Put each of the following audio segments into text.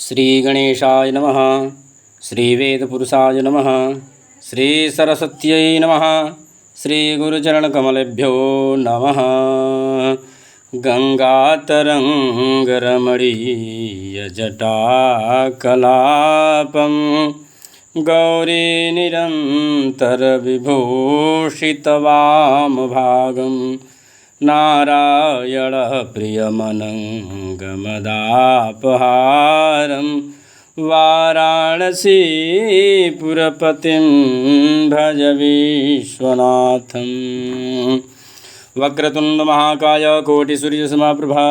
श्रीगणेशाय नमः। श्रीवेदपुरुषाय नमः। श्रीसरस्वत्यै नमः। श्रीगुरुचरणकमलेभ्यो नमः। गंगातरंगरमणीयजटाकलापं गौरीनिरन्तरविभूषितवामभागं नारायणः प्रियमनङ्गमदापहारं वाराणसीपुरपतिं भज विश्वनाथम्। वक्रतुंड महाकाय कोटिसूर्यसमप्रभा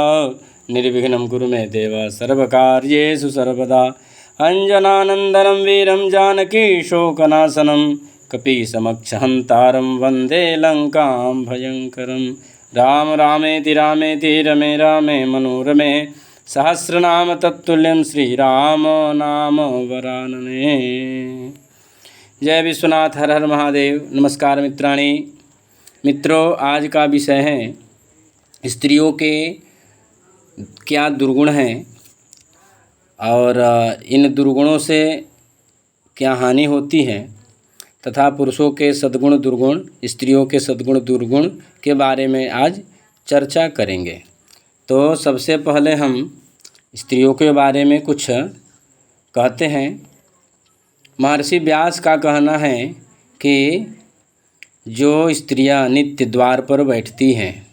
निर्विघ्नं कुरु मे देव सर्वकार्येषु सर्वदा। अंजनानंदनं वीरं जानकी शोकनाशनं कपीसमक्षहन्तारं वन्दे लंकां भयंकरं। राम रामेति रामेति रमे रामे मनोरमे सहस्रनाम तत्तुल्यं श्रीराम नाम वरानने। जय विश्वनाथ, हर हर महादेव। नमस्कार मित्राणि। मित्रों, आज का विषय है स्त्रियों के क्या दुर्गुण हैं और इन दुर्गुणों से क्या हानि होती है तथा पुरुषों के सद्गुण दुर्गुण, स्त्रियों के सद्गुण दुर्गुण के बारे में आज चर्चा करेंगे। तो सबसे पहले हम स्त्रियों के बारे में कुछ कहते हैं। महर्षि व्यास का कहना है कि जो स्त्रियां नित्य द्वार पर बैठती हैं,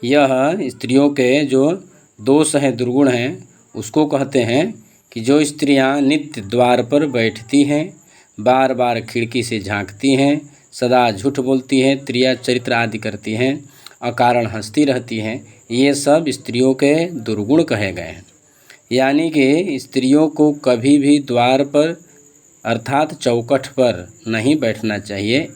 यह स्त्रियों के जो दोष हैं, दुर्गुण हैं, उसको कहते हैं कि जो स्त्रियां नित्य द्वार पर बैठती हैं, बार बार खिड़की से झांकती हैं, सदा झूठ बोलती हैं, त्रिया चरित्र आदि करती हैं, अकारण हंसती रहती हैं, ये सब स्त्रियों के दुर्गुण कहे गए हैं। यानी कि स्त्रियों को कभी भी द्वार पर अर्थात चौखट पर नहीं बैठना चाहिए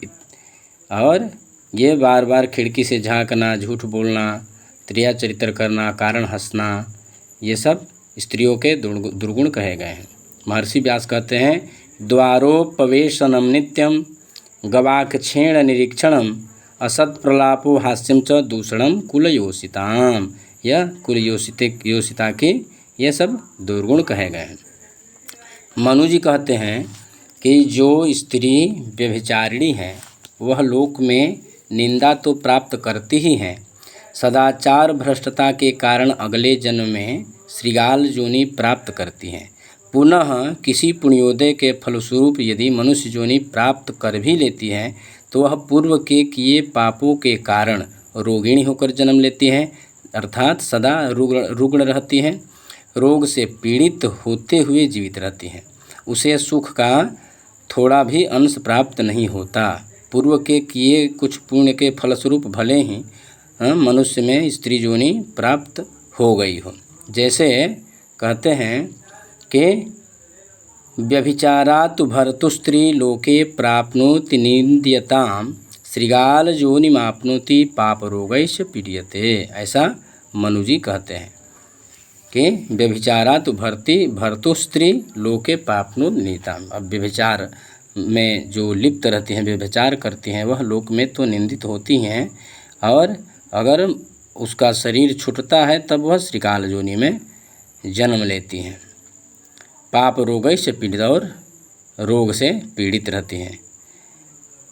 और ये बार बार खिड़की से झांकना, झूठ बोलना, त्रिया चरित्र करना, कारण हंसना, ये सब स्त्रियों के दुर्गुण कहे गए हैं। महर्षि व्यास कहते हैं, द्वारोपवेशनम नित्यम गवाक्षेण निरीक्षणम असत प्रलापो हास्यम च दूषणम कुलयोषिताम। यह कुलयोषिता की ये सब दुर्गुण कहे गए हैं। मनु जी कहते हैं कि जो स्त्री व्यभिचारिणी है वह लोक में निंदा तो प्राप्त करती ही है, सदाचार भ्रष्टता के कारण अगले जन्म में श्रृगाल योनि प्राप्त करती हैं। पुनः किसी पुण्योदय के फलस्वरूप यदि मनुष्य योनि प्राप्त कर भी लेती है तो वह पूर्व के किए पापों के कारण रोगिणी होकर जन्म लेती हैं, अर्थात सदा रुग्ण रहती हैं, रोग से पीड़ित होते हुए जीवित रहती हैं। उसे सुख का थोड़ा भी अंश प्राप्त नहीं होता। पूर्व के किए कुछ पुण्य के फलस्वरूप भले ही मनुष्य में स्त्री योनि प्राप्त हो गई हो। जैसे कहते हैं कि व्यभिचारात् भर्तु स्त्री लोके प्राप्नोति निंद्यताम श्रृगाल योनिमाप्नोति पाप रोगैश्च पीड्यते। ऐसा मनु जी कहते हैं कि व्यभिचारात् भर्तु स्त्री लोके प्राप्नोति निंद्यताम। अब व्यभिचार में जो लिप्त रहती हैं, व्यभिचार करती हैं, वह लोक में तो निंदित होती हैं और अगर उसका शरीर छूटता है तब वह श्रृगाल योनि में जन्म लेती हैं। पाप रोग से पीड़ित और रोग से पीड़ित रहती हैं।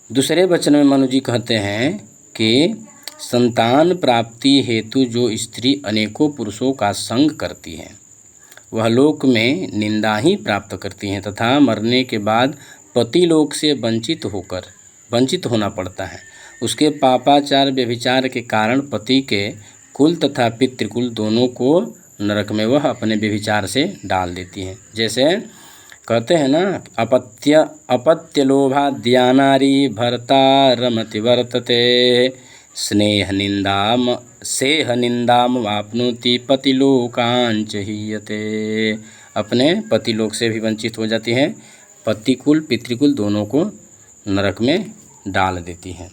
दूसरे वचन में मनु जी कहते हैं कि संतान प्राप्ति हेतु जो स्त्री अनेकों पुरुषों का संग करती है वह लोक में निंदा ही प्राप्त करती हैं तथा मरने के बाद पति लोक से वंचित होना पड़ता है। उसके पापाचार व्यभिचार के कारण पति के कुल तथा पितृकुल दोनों को नरक में वह अपने व्यभिचार से डाल देती हैं। जैसे कहते हैं ना, अपत्य लोभाद्यानारी भर्ता रमति वर्तते सेह निंदाम वाप्नोति पतिलोकांच हीयते। अपने पतिलोक से भी वंचित हो जाती हैं, पतिकुल पितृकुल दोनों को नरक में डाल देती हैं।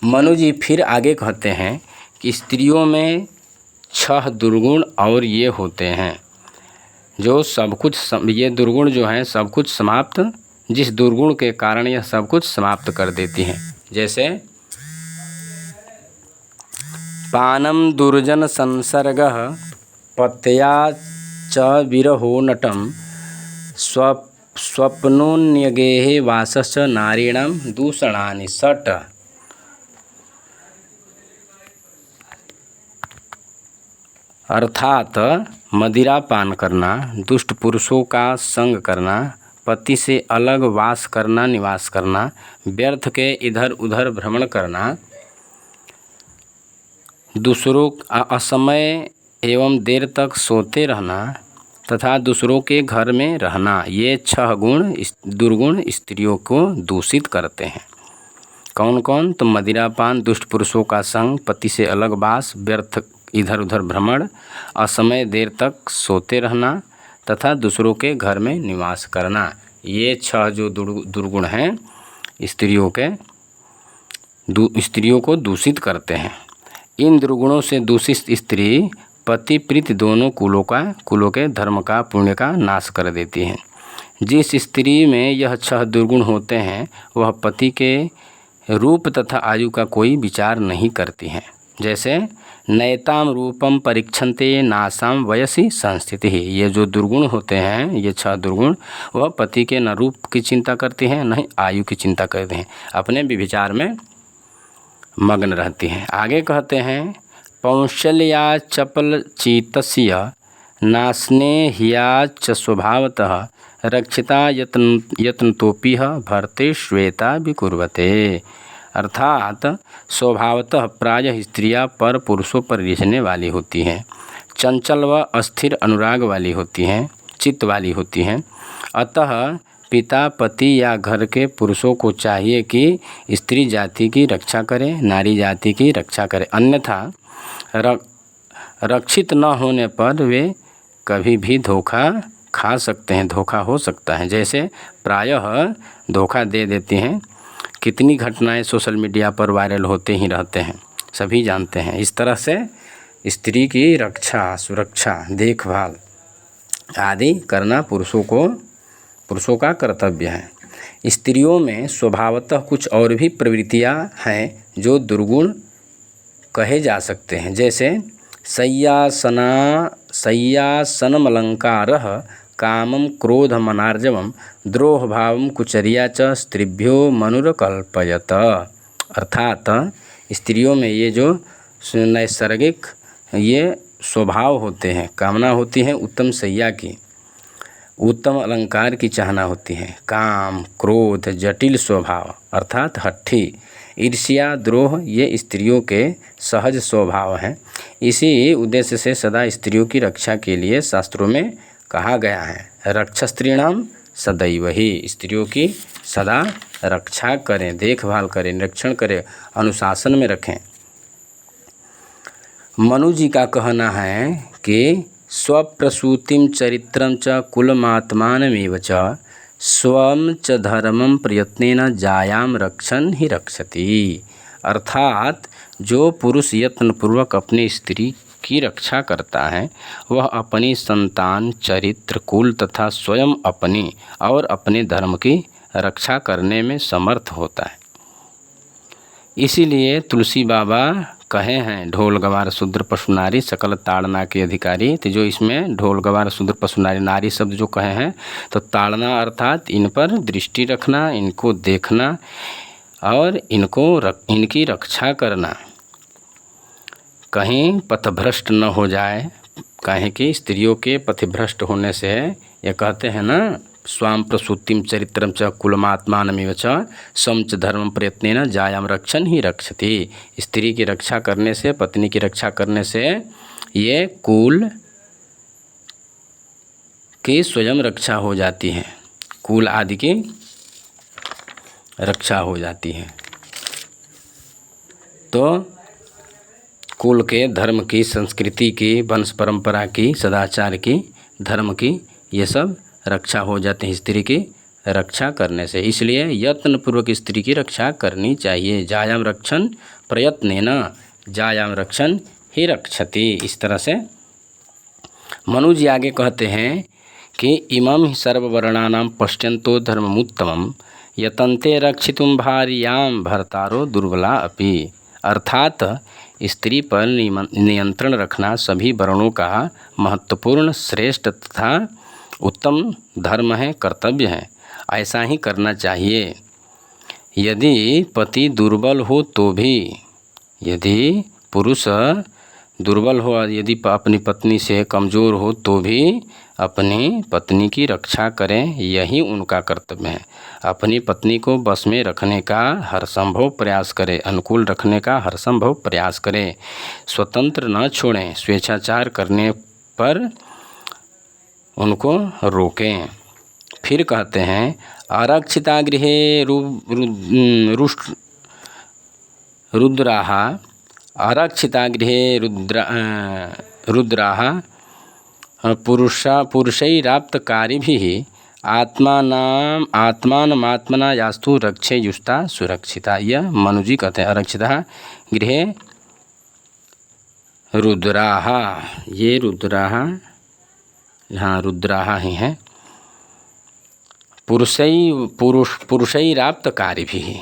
मनु जी फिर आगे कहते हैं कि स्त्रियों में 6 दुर्गुण और ये होते हैं जो सब कुछ ये दुर्गुण जो हैं सब कुछ समाप्त, जिस दुर्गुण के कारण यह सब कुछ समाप्त कर देती हैं। जैसे पानम दुर्जन संसर्गः पत्या च विरहो नटं स्वप्नोन्यगेः वासश्च नारीणां दूषणानि षट्। अर्थात मदिरा पान करना, दुष्ट पुरुषों का संग करना, पति से अलग वास करना, निवास करना, व्यर्थ के इधर उधर भ्रमण करना, दूसरों असमय एवं देर तक सोते रहना तथा दूसरों के घर में रहना, ये 6 गुण दुर्गुण स्त्रियों को दूषित करते हैं। कौन कौन? तो मदिरापान, दुष्ट पुरुषों का संग, पति से अलग वास, व्यर्थ इधर उधर भ्रमण, असमय देर तक सोते रहना तथा दूसरों के घर में निवास करना, ये 6 जो दुर्गुण हैं स्त्रियों को दूषित करते हैं। इन दुर्गुणों से दूषित स्त्री पति प्रीति दोनों कुलों के धर्म का पुण्य का नाश कर देती है। जिस स्त्री में यह 6 दुर्गुण होते हैं वह पति के रूप तथा आयु का कोई विचार नहीं करती हैं। जैसे नैताम रूपम परीक्षन्ते नासाम वयसी संस्थिति। ये जो दुर्गुण होते हैं, ये 6 दुर्गुण, वह पति के न रूप की चिंता करती हैं न ही आयु की चिंता करते हैं, अपने विचार में मग्न रहती हैं। आगे कहते हैं पौंशल्या चपल चीतस्य नास्नेह्या च स्वभावतः रक्षिता यत्नतोपि भरते श्वेता विकुर्वते। अर्थात स्वभावतः प्रायः स्त्रियां पर पुरुषों पर रिझने वाली होती हैं, चंचल व अस्थिर अनुराग वाली होती हैं, चित्त वाली होती हैं। अतः पिता, पति या घर के पुरुषों को चाहिए कि स्त्री जाति की रक्षा करें, नारी जाति की रक्षा करें, अन्यथा रक्षित न होने पर वे कभी भी धोखा खा सकते हैं, धोखा हो सकता है। जैसे प्रायः धोखा दे देती हैं, कितनी घटनाएं सोशल मीडिया पर वायरल होते ही रहते हैं, सभी जानते हैं। इस तरह से स्त्री की रक्षा, सुरक्षा, देखभाल आदि करना पुरुषों का कर्तव्य है। स्त्रियों में स्वभावतः कुछ और भी प्रवृत्तियां हैं जो दुर्गुण कहे जा सकते हैं। जैसे शय्यासनमलङ्कारः कामं क्रोधमनार्जवं द्रोहभावं कुचर्या च स्त्रिभ्यो मनुरकल्पयत। अर्थात स्त्रियों में ये जो नैसर्गिक ये स्वभाव होते हैं, कामना होती है उत्तम शैया की, उत्तम अलंकार की चाहना होती है, काम, क्रोध, जटिल स्वभाव अर्थात हट्ठी, ईर्ष्या, द्रोह, ये स्त्रियों के सहज स्वभाव हैं। इसी उद्देश्य से सदा स्त्रियों की रक्षा के लिए शास्त्रों में कहा गया है, रक्षा स्त्रीणाम सदैव ही। स्त्रियों की सदा रक्षा करें, देखभाल करें, निरीक्षण करें, अनुशासन में रखें। मनु जी का कहना है कि स्वप्रसूतिं चरित्रं च कुलमात्मानमेव च स्वं च धर्मं प्रयत्नेन जायां रक्षन् ही रक्षति। अर्थात जो पुरुष यत्नपूर्वक अपनी स्त्री की रक्षा करता है वह अपनी संतान, चरित्र, कुल तथा स्वयं अपनी और अपने धर्म की रक्षा करने में समर्थ होता है। इसीलिए तुलसी बाबा कहे हैं ढोल गवार शूद्र पशु नारी सकल ताड़ना के अधिकारी। तो जो इसमें ढोल गवार शूद्र पशु नारी, नारी शब्द जो कहे हैं तो ताड़ना अर्थात इन पर दृष्टि रखना, इनको देखना और इनकी रक्षा करना, कहीं पथभ्रष्ट न हो जाए। कहें कि स्त्रियों के पथभ्रष्ट होने से ये कहते हैं ना, स्वाम प्रसूतिम चरित्रम च कुलमात्मानमेव च स्वं च धर्मं प्रयत्नेन जायां रक्षन् ही रक्षति। स्त्री की रक्षा करने से, पत्नी की रक्षा करने से ये कुल की स्वयं रक्षा हो जाती है, कुल आदि की रक्षा हो जाती है। तो कुल के, धर्म की, संस्कृति की, वंश परंपरा की, सदाचार की, धर्म की, ये सब रक्षा हो जाते हैं स्त्री की रक्षा करने से। इसलिए यत्नपूर्वक स्त्री की रक्षा करनी चाहिए। जायां रक्षन् प्रयत्नेन जायां रक्षन् ही रक्षति। इस तरह से मनु जी आगे कहते हैं कि इमं हि सर्ववर्णानां पश्यन्तो धर्ममुत्तमं यतन्ते रक्षितुं भार्यां भर्तारो दुर्बला अपि। अर्थात स्त्री पर नियंत्रण रखना सभी वर्णों का महत्वपूर्ण, श्रेष्ठ तथा उत्तम धर्म है, कर्तव्य है। ऐसा ही करना चाहिए। यदि पति दुर्बल हो तो भी, यदि पुरुष दुर्बल हो, यदि अपनी पत्नी से कमज़ोर हो तो भी अपनी पत्नी की रक्षा करें, यही उनका कर्तव्य है। अपनी पत्नी को बस में रखने का हर संभव प्रयास करें, अनुकूल रखने का हर संभव प्रयास करें, स्वतंत्र न छोड़ें, स्वेच्छाचार करने पर उनको रोकें। फिर कहते हैं आरक्षिता गृहे रुद्राः आरक्षिता गृहे रुद्राः पुरुषैराप्तकारिभिः आत्मानमात्मना यास्तु रक्षेयुस्ता सुरक्षिता। यह मनु जी कहते हैं आरक्षिता गृहे रुद्राः, ये रुद्राः, हाँ रुद्राः ही हैं। पुरुषैराप्तकारिभिः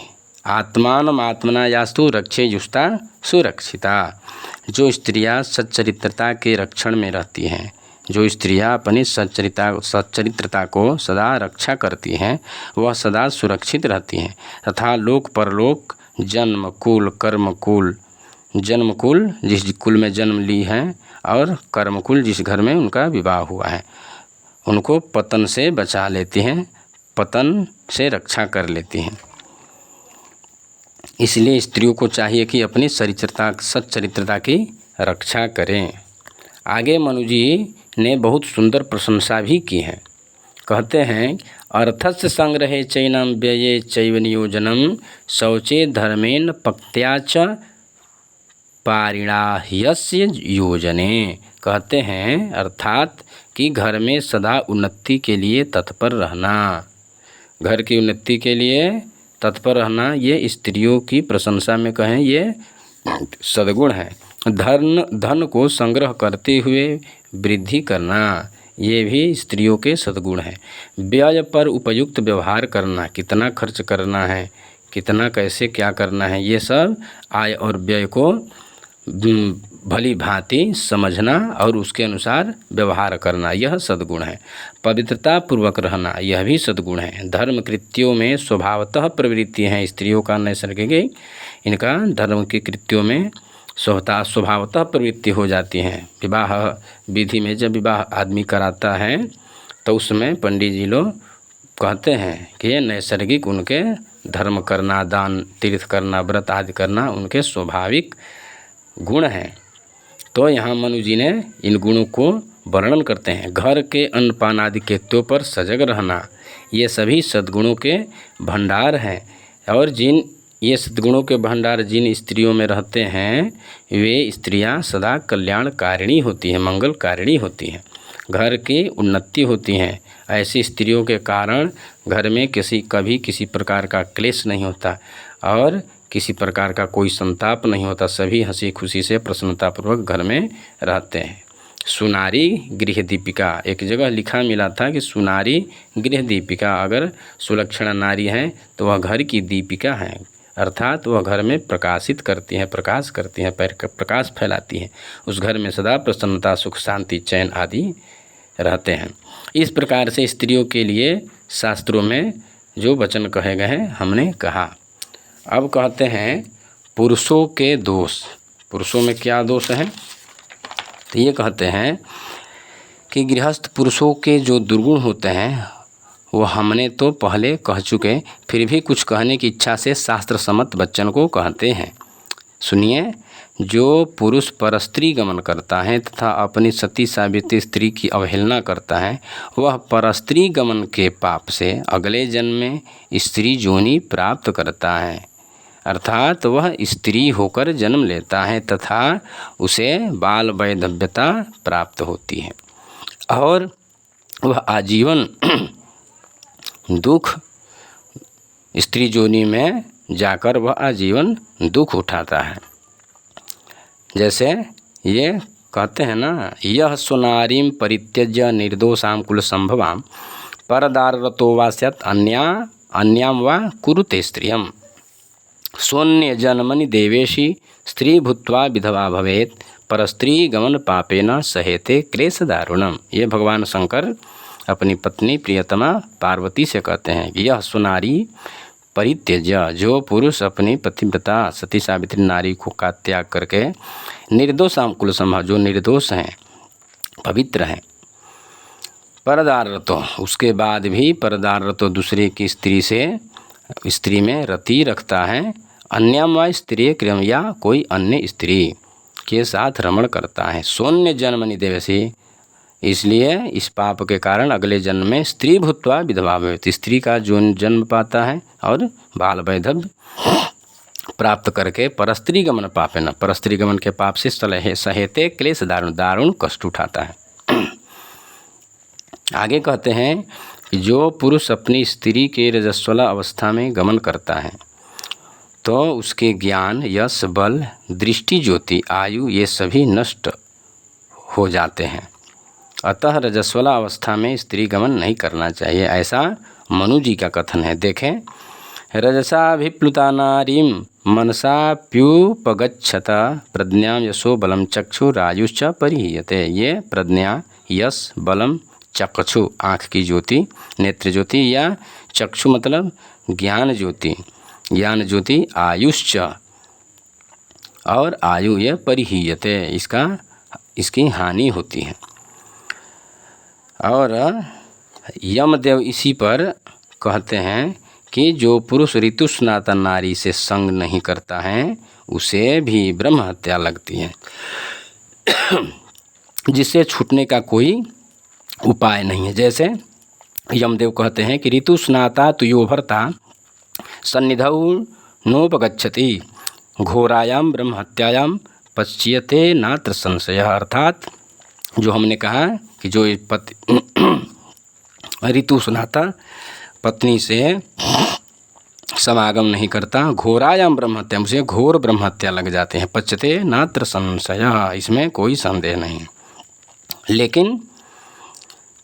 आत्मानमात्मना यास्तु रक्षेयुस्ता सुरक्षिता। जो स्त्रियां सच्चरित्रता के रक्षण में रहती हैं, जो स्त्रियां अपनी सच्चरित्रता को सदा रक्षा करती हैं, वह सदा सुरक्षित रहती हैं तथा लोक परलोक, जन्म कुल, कर्म कुल, जन्म कुल जिस कुल में जन्म ली हैं और कर्म कुल जिस घर में उनका विवाह हुआ है, उनको पतन से बचा लेती हैं, पतन से रक्षा कर लेती हैं। इसलिए स्त्रियों को चाहिए कि अपनी सच्चरित्रता की रक्षा करें। आगे मनु जी ने बहुत सुंदर प्रशंसा भी की है। कहते हैं अर्थस्य संग्रहे चैनम व्यये चैव नियोजनम शौचे धर्मेण पक्त्या च पारिणाह्यस्य योजने। कहते हैं अर्थात कि घर में सदा उन्नति के लिए तत्पर रहना, घर की उन्नति के लिए तत्पर रहना, ये स्त्रियों की प्रशंसा में कहें ये सद्गुण है। धन को संग्रह करते हुए वृद्धि करना, ये भी स्त्रियों के सद्गुण है। व्यय पर उपयुक्त व्यवहार करना, कितना खर्च करना है, कितना कैसे क्या करना है, ये सब आय और व्यय को भली भांति समझना और उसके अनुसार व्यवहार करना, यह सद्गुण है। पवित्रता पूर्वक रहना, यह भी सद्गुण है। धर्म कृत्यों में स्वभावतः प्रवृत्ति है स्त्रियों का, नैसर्गिक इनका धर्म के कृत्यों में स्वभावतः प्रवृत्ति हो जाती है। विवाह विधि में जब विवाह आदमी कराता है तो उसमें पंडित जी लोग कहते हैं कि ये नैसर्गिक उनके धर्म करना, दान तीर्थ करना, व्रत आदि करना उनके स्वाभाविक गुण हैं। तो यहाँ मनु जी ने इन गुणों को वर्णन करते हैं। घर के अन्नपान आदि कृत्यों पर सजग रहना, ये सभी सद्गुणों के भंडार हैं। और जिन ये सद्गुणों के भंडार जिन स्त्रियों में रहते हैं वे स्त्रियां सदा कल्याणकारिणी होती हैं, मंगलकारिणी होती हैं, घर की उन्नति होती हैं। ऐसी स्त्रियों के कारण घर में कभी किसी प्रकार का क्लेश नहीं होता और किसी प्रकार का कोई संताप नहीं होता, सभी हंसी खुशी से प्रसन्नतापूर्वक घर में रहते हैं। सुनारी गृह दीपिका, एक जगह लिखा मिला था कि सुनारी गृह दीपिका, अगर सुलक्षणा नारी है तो वह घर की दीपिका है, अर्थात वह घर में प्रकाशित करती हैं, प्रकाश करती हैं, प्रकाश फैलाती हैं। उस घर में सदा प्रसन्नता, सुख, शांति, चैन आदि रहते हैं। इस प्रकार से स्त्रियों के लिए शास्त्रों में जो वचन कहे गए हैं हमने कहा। अब कहते हैं पुरुषों के दोष। पुरुषों में क्या दोष हैं? तो ये कहते हैं कि गृहस्थ पुरुषों के जो दुर्गुण होते हैं वो हमने तो पहले कह चुके, फिर भी कुछ कहने की इच्छा से शास्त्र सम्मत वचन को कहते हैं। सुनिए, जो पुरुष परस्त्री गमन करता है तथा अपनी सती सावित्री स्त्री की अवहेलना करता है, वह परस्त्री गमन के पाप से अगले जन्म में स्त्री योनि प्राप्त करता है, अर्थात वह स्त्री होकर जन्म लेता है तथा उसे बाल वैधव्यता प्राप्त होती है और वह आजीवन दुख, स्त्री योनि में जाकर वह आजीवन दुख उठाता है। जैसे ये कहते हैं ना, यह सुनारीम परित्यज्य निर्दोषाम कुल संभवाम परदारतो वा स्यात् अन्याम वा कुरुते स्त्रियम शून्य जन्मनि देवेशी स्त्री भूत्वा विधवा भवेत् परस्त्री गमन पापेन सहेते क्लेश दारुणम। ये भगवान शंकर अपनी पत्नी प्रियतमा पार्वती से कहते हैं कि यह सुनारी परित्यज्य, जो पुरुष अपनी पतिव्रता सती सावित्री नारी को का त्याग करके निर्दोष कुल समह, जो निर्दोष हैं, पवित्र हैं, परदारतो, उसके बाद भी परदारतो दूसरे की स्त्री में रति रखता है, अन्यम स्त्री क्रम या कोई अन्य स्त्री के साथ रमण करता है, शून्य जन्म निदेवसी, इसलिए इस पाप के कारण अगले जन्म में स्त्री भूत्वा विधवा भवेत्, स्त्री का जो जन्म पाता है और बाल वैधव्य प्राप्त करके परस्त्री गमन पापे न, परस्त्री गमन के पाप से सहेते क्लेश दारुण कष्ट उठाता है। आगे कहते हैं कि जो पुरुष अपनी स्त्री के रजस्वला अवस्था में गमन करता है तो उसके ज्ञान, यश, बल, दृष्टि, ज्योति, आयु ये सभी नष्ट हो जाते हैं। अतः रजस्वला अवस्था में स्त्री गमन नहीं करना चाहिए, ऐसा मनु जी का कथन है। देखें, रजसाभिप्लुता नारीं मनसाप्युपगच्छत प्रज्ञां यशो बलम चक्षुरायुश्च परिहीयते। ये प्रज्ञा, यश, बलम, चक्षु आँख की ज्योति, नेत्र ज्योति, या चक्षु मतलब ज्ञान ज्योति, ज्ञान ज्योति, आयुश्च और आयु ये परिहीयते, इसकी हानि होती है। और यमदेव इसी पर कहते हैं कि जो पुरुष ऋतु स्नातन नारी से संग नहीं करता है उसे भी ब्रह्म हत्या लगती है, जिससे छूटने का कोई उपाय नहीं है। जैसे यमदेव कहते हैं कि ऋतु स्नाता तुयो भर्ता सन्निधौ नोपगच्छति घोरायाम ब्रह्म हत्यायाम पच्यते नात्र संशय। अर्थात जो हमने कहा कि जो ऋतु स्नाता पत्नी से समागम नहीं करता, घोरायाम ब्रह्म हत्या, उसे घोर ब्रह्म हत्या लग जाते हैं। पच्यते नात्र संशय, इसमें कोई संदेह नहीं। लेकिन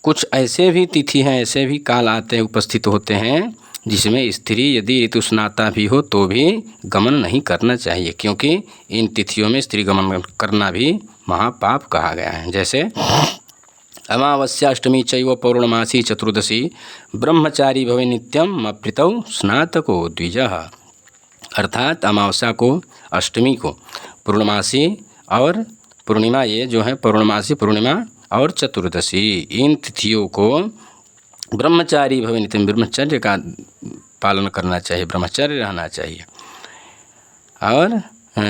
कुछ ऐसे भी तिथि हैं, ऐसे भी काल आते उपस्थित होते हैं जिसमें स्त्री यदि ऋतु स्नाता भी हो तो भी गमन नहीं करना चाहिए, क्योंकि इन तिथियों में स्त्री गमन करना भी महापाप कहा गया है। जैसे अमावस्या, अष्टमी चैव पौर्णमासी चतुर्दशी ब्रह्मचारी भवे नित्यम अप्रितौ स्नातको द्विजः। अर्थात अमावस्या को, अष्टमी को, पूर्णमासी और पूर्णिमा, ये जो है पौर्णमासी, पूर्णिमा और चतुर्दशी, इन तिथियों को ब्रह्मचारी भवे नित्यम, ब्रह्मचर्य का पालन करना चाहिए, ब्रह्मचर्य रहना चाहिए। और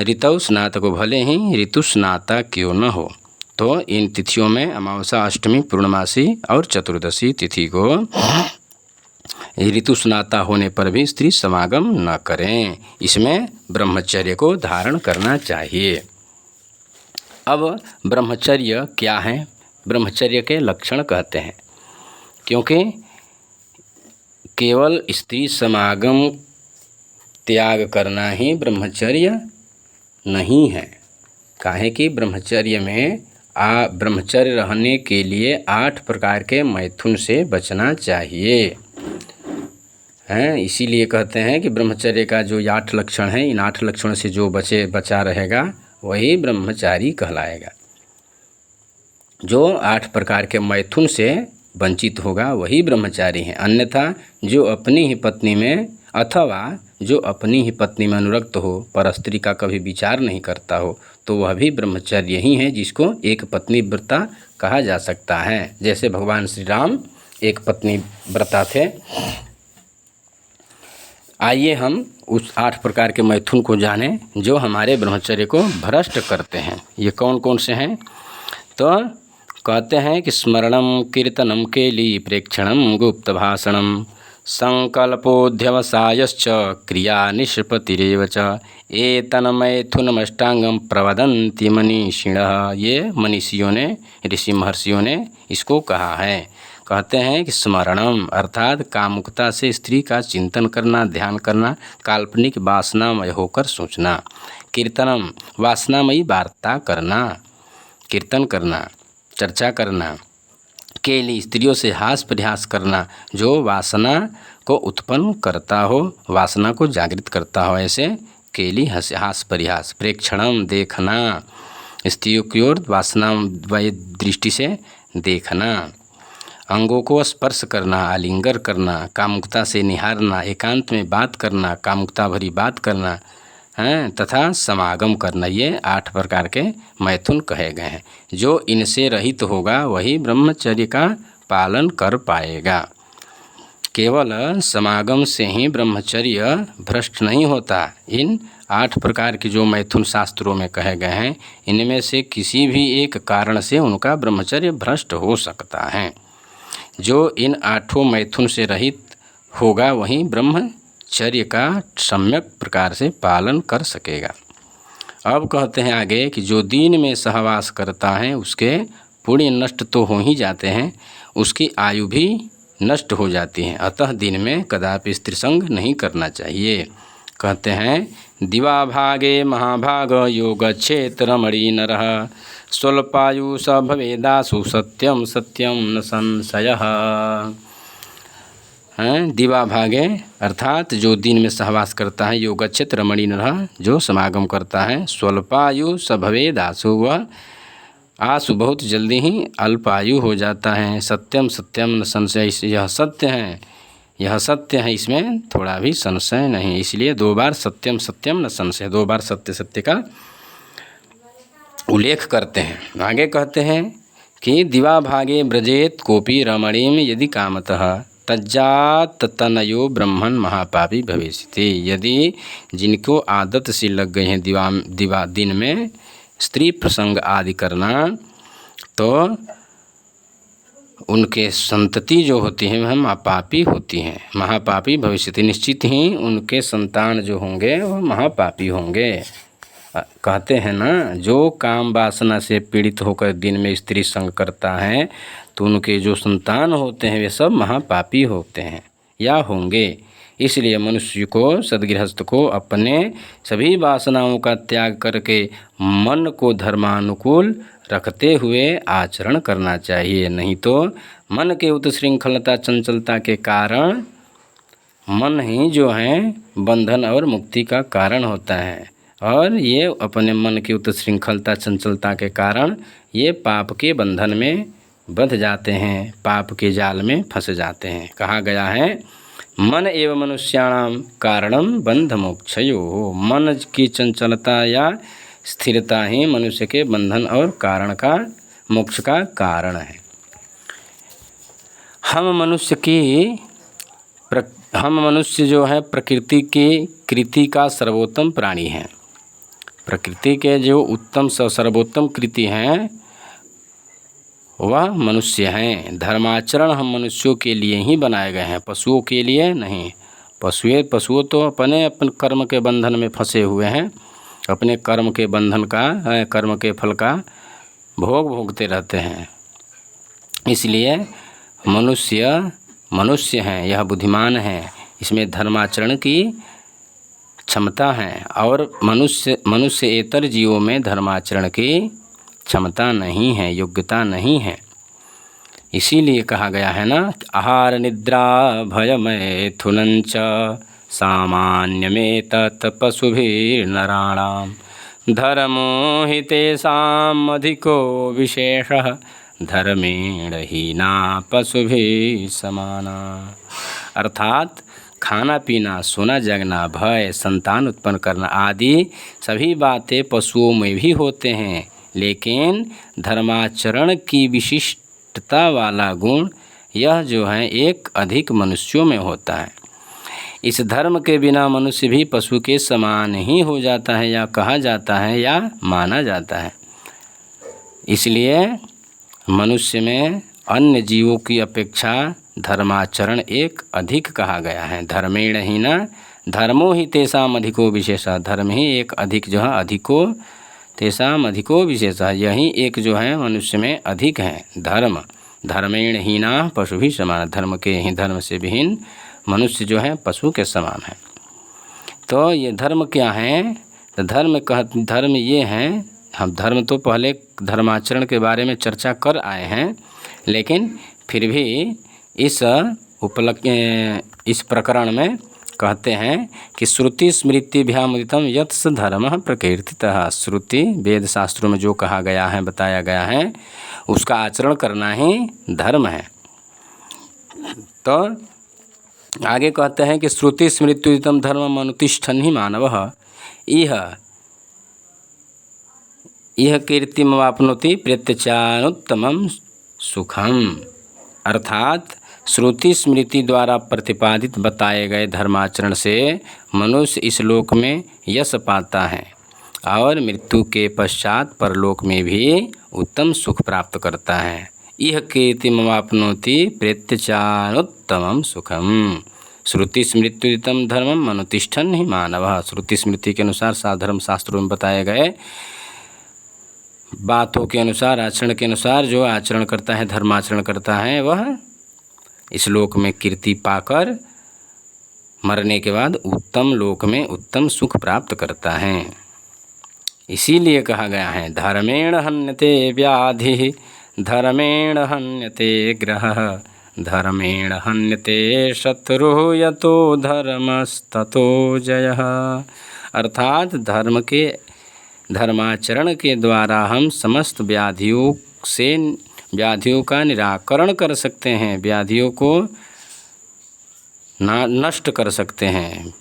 ऋतु स्नातको, भले ही ऋतु स्नाता क्यों न हो, तो इन तिथियों में अमावस्या, अष्टमी, पूर्णमासी और चतुर्दशी तिथि को ऋतु स्नाता होने पर भी स्त्री समागम न करें, इसमें ब्रह्मचर्य को धारण करना चाहिए। अब ब्रह्मचर्य क्या है, ब्रह्मचर्य के लक्षण कहते हैं, क्योंकि केवल स्त्री समागम त्याग करना ही ब्रह्मचर्य नहीं है। काहे कि ब्रह्मचर्य में ब्रह्मचर्य रहने के लिए 8 प्रकार के मैथुन से बचना चाहिए हैं। इसीलिए कहते हैं कि ब्रह्मचर्य का जो 8 लक्षण हैं, इन 8 लक्षणों से जो बचा रहेगा वही ब्रह्मचारी कहलाएगा। जो 8 प्रकार के मैथुन से वंचित होगा वही ब्रह्मचारी है। अन्यथा जो अपनी ही पत्नी में अथवा जो अपनी ही पत्नी में अनुरक्त हो, परस्त्री का कभी विचार नहीं करता हो, तो वह भी ब्रह्मचर्य ही है, जिसको एक पत्नी व्रता कहा जा सकता है। जैसे भगवान श्री राम एक पत्नी व्रता थे। आइए हम उस 8 प्रकार के मैथुन को जानें जो हमारे ब्रह्मचर्य को भ्रष्ट करते हैं। ये कौन कौन से हैं? तो कहते हैं कि स्मरणम, कीर्तनम, केली प्रेक्षणम, गुप्त भाषणम, संकल्पोऽध्यवसायश्च क्रिया निष्पत्तिरेव च एतन्मैथुनमष्टांगम प्रवदन्ति मनीषिणः। ये मनीषियों ने, ऋषि महर्षियों ने इसको कहा है। कहते हैं कि स्मरणम अर्थात कामुकता से स्त्री का चिंतन करना, ध्यान करना, काल्पनिक वासनामय होकर सोचना। कीर्तनम वासनामयी वार्ता करना, कीर्तन करना, चर्चा करना। केली स्त्रियों से हास प्रयास करना, जो वासना को उत्पन्न करता हो, वासना को जागृत करता हो, ऐसे केली हास परिहास, प्रेक्षणम देखना, स्त्रियों की ओर वासना वय दृष्टि से देखना, अंगों को स्पर्श करना, आलिंगर करना, कामुकता से निहारना, एकांत में बात करना, कामुकता भरी बात करना हैं, तथा समागम करना, ये 8 प्रकार के मैथुन कहे गए हैं। जो इनसे रहित होगा वही ब्रह्मचर्य का पालन कर पाएगा। केवल समागम से ही ब्रह्मचर्य भ्रष्ट नहीं होता। इन 8 प्रकार के जो मैथुन शास्त्रों में कहे गए हैं, इनमें से किसी भी एक कारण से उनका ब्रह्मचर्य भ्रष्ट हो सकता है। जो इन 8 मैथुन से रहित होगा वही ब्रह्मचर्य का सम्यक प्रकार से पालन कर सकेगा। अब कहते हैं आगे कि जो दिन में सहवास करता है उसके पुण्य नष्ट तो हो ही जाते हैं, उसकी आयु भी नष्ट हो जाती है। अतः दिन में कदापि स्त्री संग नहीं करना चाहिए। कहते हैं दिवा भागे महाभाग योगच्छेत रमणी नरः स्वल्पायु स भवेदासु सत्यम सत्यम न संशयः। दिवा भागे अर्थात जो दिन में सहवास करता है, योगच्छेत रमणी नरः जो समागम करता है, स्वल्पायु स भवेदासु वह आसु बहुत जल्दी ही अल्पायु हो जाता है, सत्यम सत्यम न संशय यह सत्य है, यह सत्य है, इसमें थोड़ा भी संशय नहीं। इसलिए 2 बार सत्यम सत्यम न संशय, 2 बार सत्य सत्य का उल्लेख करते हैं। आगे कहते हैं कि दिवा भागे ब्रजेत कोपी रमणीम यदि कामतः तज्जात तनयो ब्रह्मण महापापी भविष्यति। यदि जिनको आदत सी लग गई है दिवा दिन में स्त्री प्रसंग आदि करना, तो उनके संतति जो होती है वह महापापी होती हैं, महापापी भविष्यति। निश्चित ही उनके संतान जो होंगे वह महापापी होंगे। कहते हैं ना, जो काम वासना से पीड़ित होकर दिन में स्त्री संग करता है तो उनके जो संतान होते हैं वे सब महापापी होते हैं या होंगे। इसलिए मनुष्य को, सद्गृहस्थ को अपने सभी वासनाओं का त्याग करके मन को धर्मानुकूल रखते हुए आचरण करना चाहिए। नहीं तो मन के उत्शृंखलता चंचलता के कारण मन ही जो है बंधन और मुक्ति का कारण होता है, और ये अपने मन की उत्शृंखलता चंचलता के कारण ये पाप के बंधन में बंध जाते हैं, पाप के जाल में फंस जाते हैं। कहा गया है मन एवं मनुष्याणाम कारणम बंध मोक्षयो। मन की चंचलता या स्थिरता ही मनुष्य के बंधन और कारण का मोक्ष का कारण है। हम मनुष्य जो है प्रकृति की कृति का सर्वोत्तम प्राणी हैं। प्रकृति के जो उत्तम सर्वोत्तम कृति हैं वह मनुष्य हैं। धर्माचरण हम मनुष्यों के लिए ही बनाए गए हैं, पशुओं के लिए नहीं। पशुओं तो अपने कर्म के बंधन में फंसे हुए हैं, अपने कर्म के बंधन का, कर्म के फल का भोगते रहते हैं। इसलिए मनुष्य हैं, यह बुद्धिमान है, इसमें धर्माचरण की क्षमता है, और मनुष्येतर जीवों में धर्माचरण की क्षमता नहीं है, योग्यता नहीं है। इसीलिए कहा गया है ना, आहार निद्रा भय मैथुनञ्च सामान्यमेतत् पशुभिर्नराणाम धर्मो हि तेषाम् अधिको विशेषः धर्मेण हीना पशुभिः समाना। अर्थात खाना पीना, सोना जगना, भय, संतान उत्पन्न करना आदि सभी बातें पशुओं में भी होते हैं, लेकिन धर्माचरण की विशिष्टता वाला गुण यह जो है एक अधिक मनुष्यों में होता है। इस धर्म के बिना मनुष्य भी पशु के समान ही हो जाता है, या कहा जाता है या माना जाता है। इसलिए मनुष्य में अन्य जीवों की अपेक्षा धर्माचरण एक अधिक कहा गया है। धर्मेण ही न धर्मो ही तेषाम अधिको विशेषः। धर्म ही एक अधिक जो है, अधिको तेषाम अधिको विशेषः, यही एक जो है मनुष्य में अधिक है। धर्मेण हीना पशु भी समान। धर्म के ही, धर्म से विहीन मनुष्य जो है पशु के समान है। तो ये धर्म क्या है? तो धर्म ये हैं, हम धर्म तो पहले धर्माचरण के बारे में चर्चा कर आए हैं, लेकिन फिर भी इस प्रकरण में कहते हैं कि श्रुति स्मृतिभ्यामुदितं यत् स धर्मः प्रकीर्तितः। श्रुति वेद शास्त्रों में जो कहा गया है, बताया गया है, उसका आचरण करना ही धर्म है। तो आगे कहते हैं कि श्रुति स्मृत्युदितं धर्मम् अनुतिष्ठन् हि मानवः इह कीर्तिमवाप्नोति प्रत्यचानुत्तमं सुखम। अर्थात श्रुति स्मृति द्वारा प्रतिपादित बताए गए धर्माचरण से मनुष्य इस लोक में यश पाता है और मृत्यु के पश्चात परलोक में भी उत्तम सुख प्राप्त करता है। यह कीर्तिमवाप्नोति प्रत्यचानुत्तमं सुखम। श्रुति स्मृत्युदितं धर्मम् अनुतिष्ठन् हि मानवः। श्रुति स्मृति के अनुसार साधर्म शास्त्रों में बताए गए बातों के अनुसार, आचरण के अनुसार जो आचरण करता है, धर्माचरण करता है, वह इस लोक में कीर्ति पाकर मरने के बाद उत्तम लोक में उत्तम सुख प्राप्त करता है। इसीलिए कहा गया है धर्मेण हन्यते व्याधि धर्मेण हन्यते ग्रहः धर्मेण हन्यते शत्रुः यतो धर्मस्ततो जयः। अर्थात धर्माचरण के द्वारा हम समस्त व्याधियों का निराकरण कर सकते हैं, व्याधियों को नष्ट कर सकते हैं,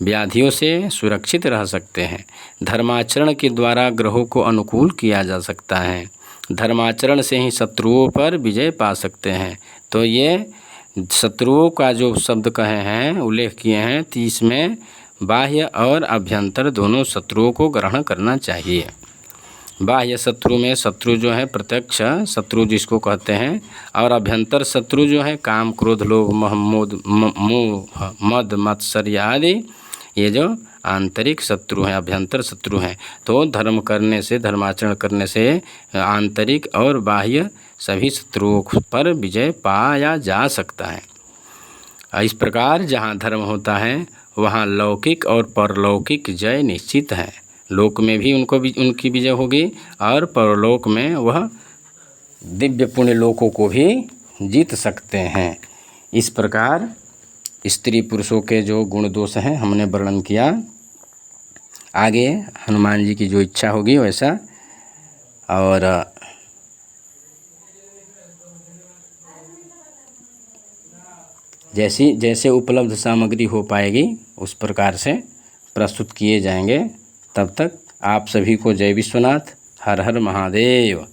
व्याधियों से सुरक्षित रह सकते हैं। धर्माचरण के द्वारा ग्रहों को अनुकूल किया जा सकता है। धर्माचरण से ही शत्रुओं पर विजय पा सकते हैं। तो ये शत्रुओं का जो शब्द कहे हैं, उल्लेख किए हैं, तो इसमें बाह्य और अभ्यंतर दोनों शत्रुओं को ग्रहण करना चाहिए। बाह्य शत्रु में शत्रु जो है प्रत्यक्ष शत्रु जिसको कहते हैं, और अभ्यंतर शत्रु जो है काम क्रोध लोभ मोह मद मत्सर्य आदि, ये जो आंतरिक शत्रु हैं, अभ्यंतर शत्रु हैं। तो धर्म करने से, धर्माचरण करने से आंतरिक और बाह्य सभी शत्रुओं पर विजय पाया जा सकता है। इस प्रकार जहाँ धर्म होता है वहाँ लौकिक और परलौकिक जय निश्चित है। लोक में भी उनकी विजय होगी और परलोक में वह दिव्य पुण्य लोकों को भी जीत सकते हैं। इस प्रकार स्त्री पुरुषों के जो गुण दोष हैं हमने वर्णन किया। आगे हनुमान जी की जो इच्छा होगी वैसा, और जैसे उपलब्ध सामग्री हो पाएगी उस प्रकार से प्रस्तुत किए जाएंगे। तब तक आप सभी को जय विश्वनाथ, हर हर महादेव।